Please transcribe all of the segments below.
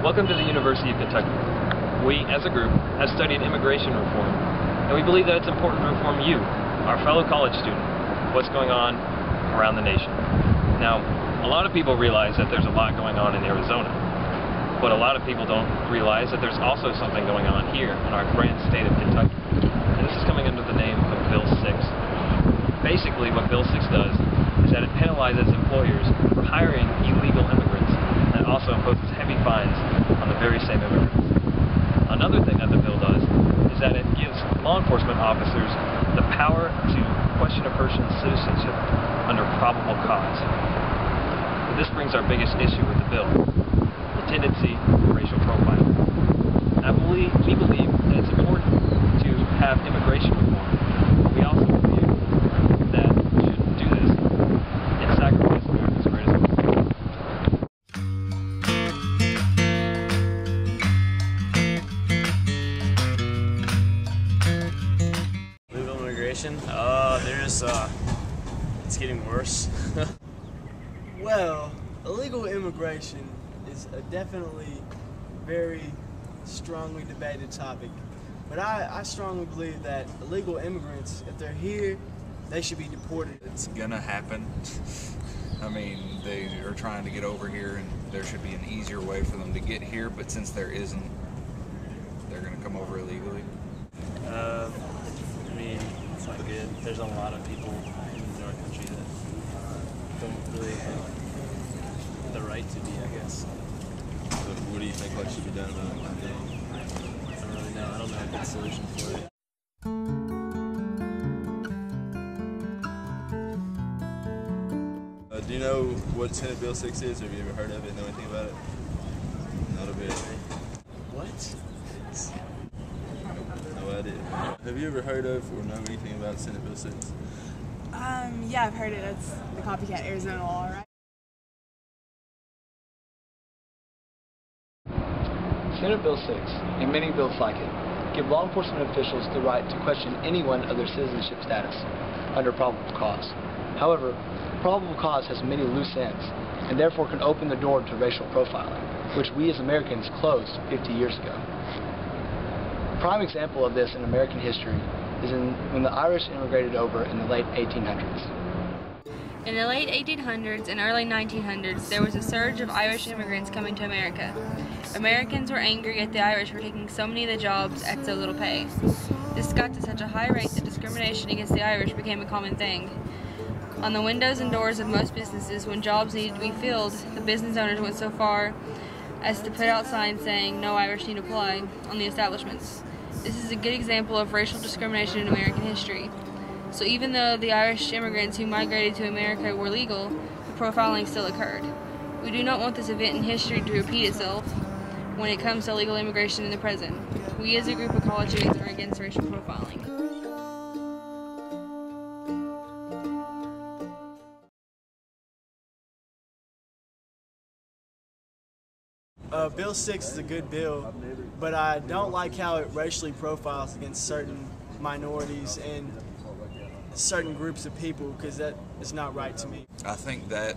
Welcome to the University of Kentucky. We, as a group, have studied immigration reform, and we believe that it's important to inform you, our fellow college student, what's going on around the nation. Now, a lot of people realize that there's a lot going on in Arizona, but a lot of people don't realize that there's also something going on here in our grand state of Kentucky. And this is coming under the name of Bill 6. Basically, what Bill 6 does is that it penalizes employers for hiring illegal immigrants, and it also imposes heavy fines on the very same immigrants. Another thing that the bill does is that it gives law enforcement officers the power to question a person's citizenship under probable cause. But this brings our biggest issue with the bill, the tendency for racial profiling. Now, we believe that it's important to have immigration reform, but we also believe that we shouldn't do this and sacrifice America's greatest weapon. Illegal immigration? It's getting worse. Well, illegal immigration is a definitely very strongly debated topic. But I strongly believe that illegal immigrants, if they're here, they should be deported. It's gonna happen. I mean, they are trying to get over here, and there should be an easier way for them to get here, but since there isn't, they're gonna come over illegally. I mean, it's not good. There's a lot of people in our country that don't really have the right to be, I guess. So what do you think should be done about it? I don't really know. I don't know a good solution for it. Do you know what Senate Bill 6 is? Have you ever heard of it? Know anything about it? Not a bit. What? No idea. Have you ever heard of or know anything about Senate Bill 6? Yeah, I've heard it. It's the copycat Arizona law, right? Senate Bill 6, and many bills like it, give law enforcement officials the right to question anyone of their citizenship status under probable cause. However, probable cause has many loose ends, and therefore can open the door to racial profiling, which we as Americans closed 50 years ago. A prime example of this in American history is when the Irish immigrated over in the late 1800s. In the late 1800s and early 1900s, there was a surge of Irish immigrants coming to America. Americans were angry at the Irish for taking so many of the jobs at so little pay. This got to such a high rate that discrimination against the Irish became a common thing. On the windows and doors of most businesses, when jobs needed to be filled, the business owners went so far as to put out signs saying, "No Irish need apply," on the establishments. This is a good example of racial discrimination in American history. So even though the Irish immigrants who migrated to America were legal, the profiling still occurred. We do not want this event in history to repeat itself when it comes to illegal immigration in the present. We as a group of college students are against racial profiling. Bill 6 is a good bill, but I don't like how it racially profiles against certain minorities and certain groups of people, because that is not right to me. I think that,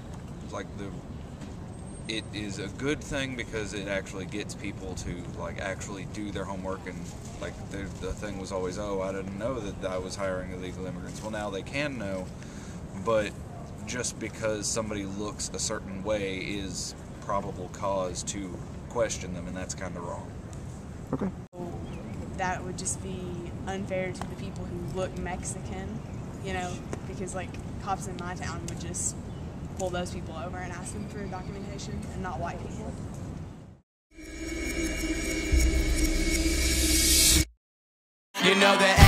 it is a good thing because it actually gets people to, actually do their homework, and, the thing was always, oh, I didn't know that I was hiring illegal immigrants. Well, now they can know, but just because somebody looks a certain way is probable cause to question them, and that's kind of wrong. Okay. That would just be unfair to the people who look Mexican, because cops in my town would just pull those people over and ask them for documentation, and not white people. You know that